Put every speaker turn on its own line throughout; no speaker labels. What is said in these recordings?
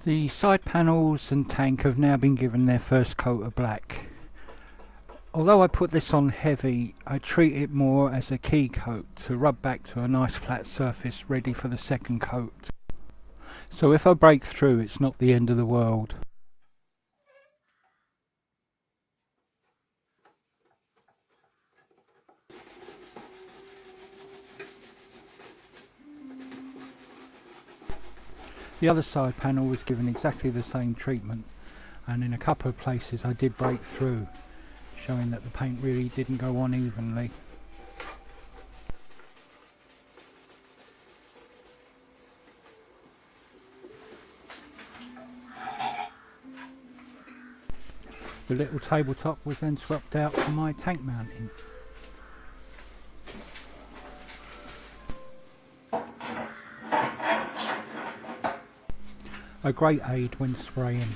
The side panels and tank have now been given their first coat of black. Although I put this on heavy, I treat it more as a key coat to rub back to a nice flat surface ready for the second coat. So if I break through, it's not the end of the world. The other side panel was given exactly the same treatment, and in a couple of places I did break through, showing that the paint really didn't go on evenly. The little tabletop was then swapped out for my tank mounting. A great aid when spraying.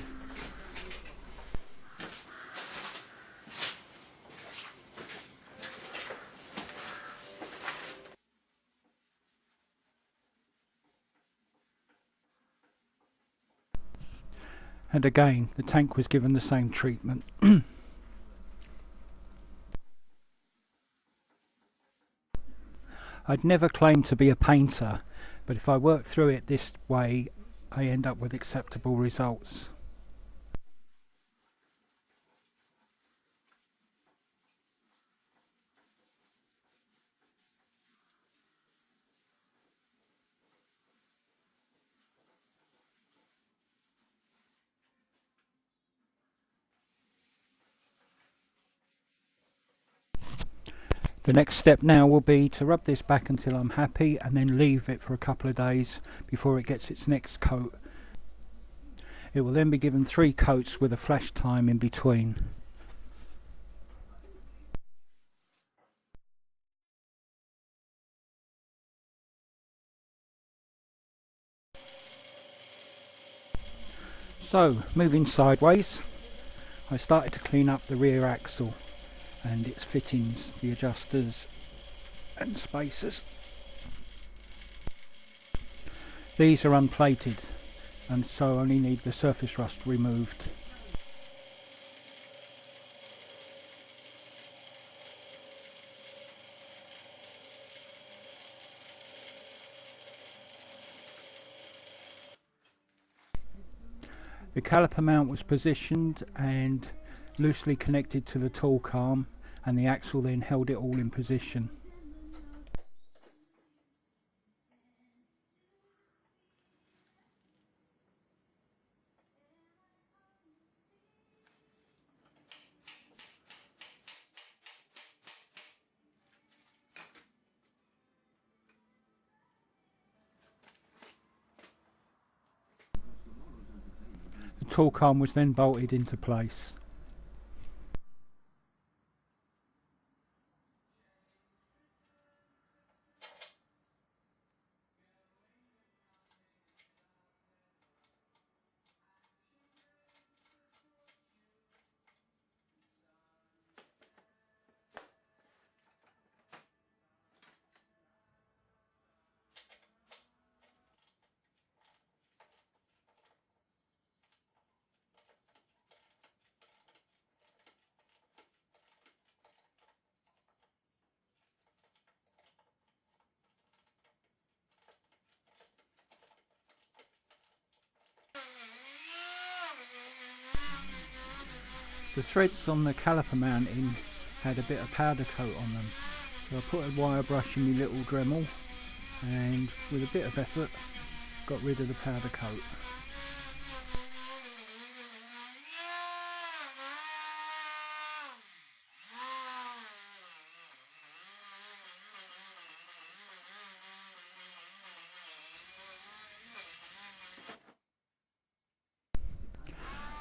And again, the tank was given the same treatment. I'd never claimed to be a painter, but if I work through it this way, I end up with acceptable results. The next step now will be to rub this back until I'm happy and then leave it for a couple of days before it gets its next coat. It will then be given 3 coats with a flash time in between. So, moving sideways, I started to clean up the rear axle and its fittings, the adjusters and spacers. These are unplated and so only need the surface rust removed. The caliper mount was positioned and loosely connected to the torque arm, and the axle then held it all in position. The torque arm was then bolted into place. The threads on the caliper mounting had a bit of powder coat on them, so I put a wire brush in my little Dremel and with a bit of effort got rid of the powder coat.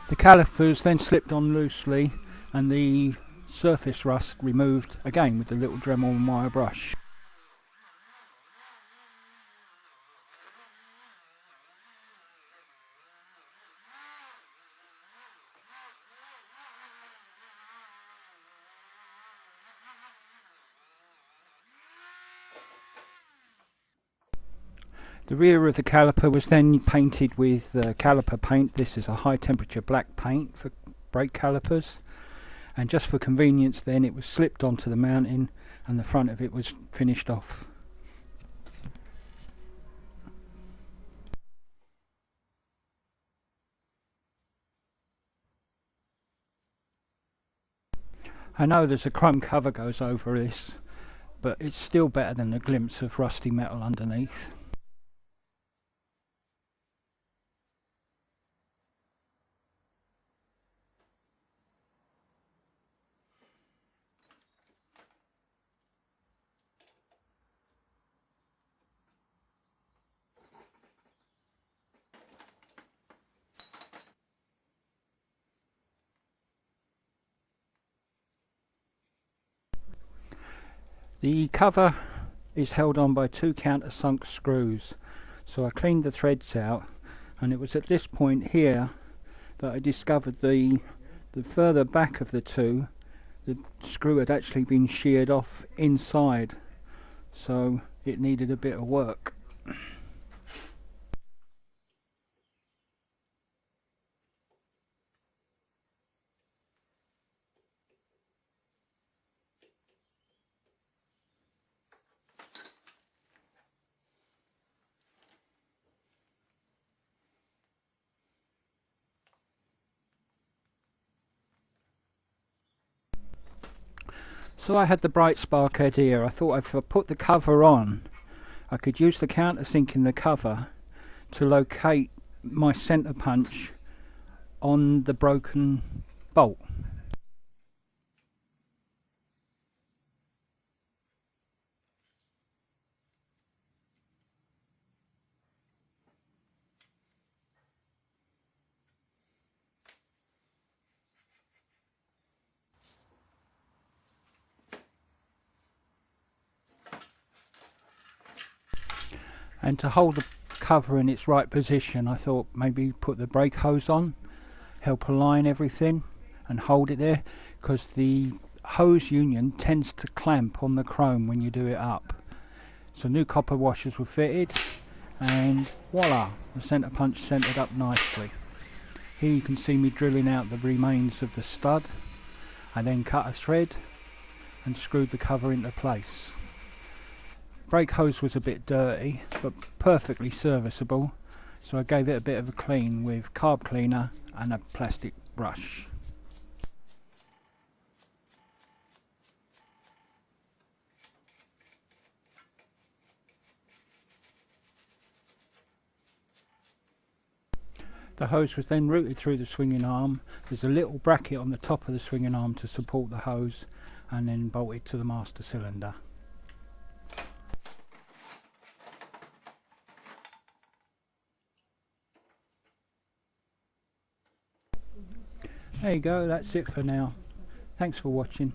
The calipers then slipped on loosely and the surface rust removed again with the little Dremel and wire brush. The rear of the caliper was then painted with caliper paint. This is a high temperature black paint for brake calipers, and just for convenience then it was slipped onto the mounting and the front of it was finished off. I know there's a chrome cover goes over this, but it's still better than a glimpse of rusty metal underneath. The cover is held on by two countersunk screws, so I cleaned the threads out, and it was at this point here that I discovered the further back of the two, the screw had actually been sheared off inside, so it needed a bit of work. So I had the bright spark idea. I thought if I put the cover on, I could use the countersink in the cover to locate my centre punch on the broken bolt. And to hold the cover in its right position, I thought maybe put the brake hose on, help align everything and hold it there, because the hose union tends to clamp on the chrome when you do it up. So new copper washers were fitted, and voila, the centre punch centred up nicely. Here you can see me drilling out the remains of the stud. I then cut a thread and screwed the cover into place. Brake hose was a bit dirty, but perfectly serviceable, so I gave it a bit of a clean with carb cleaner and a plastic brush. The hose was then routed through the swinging arm. There's a little bracket on the top of the swinging arm to support the hose, and then bolted to the master cylinder. There you go, that's it for now. Thanks for watching.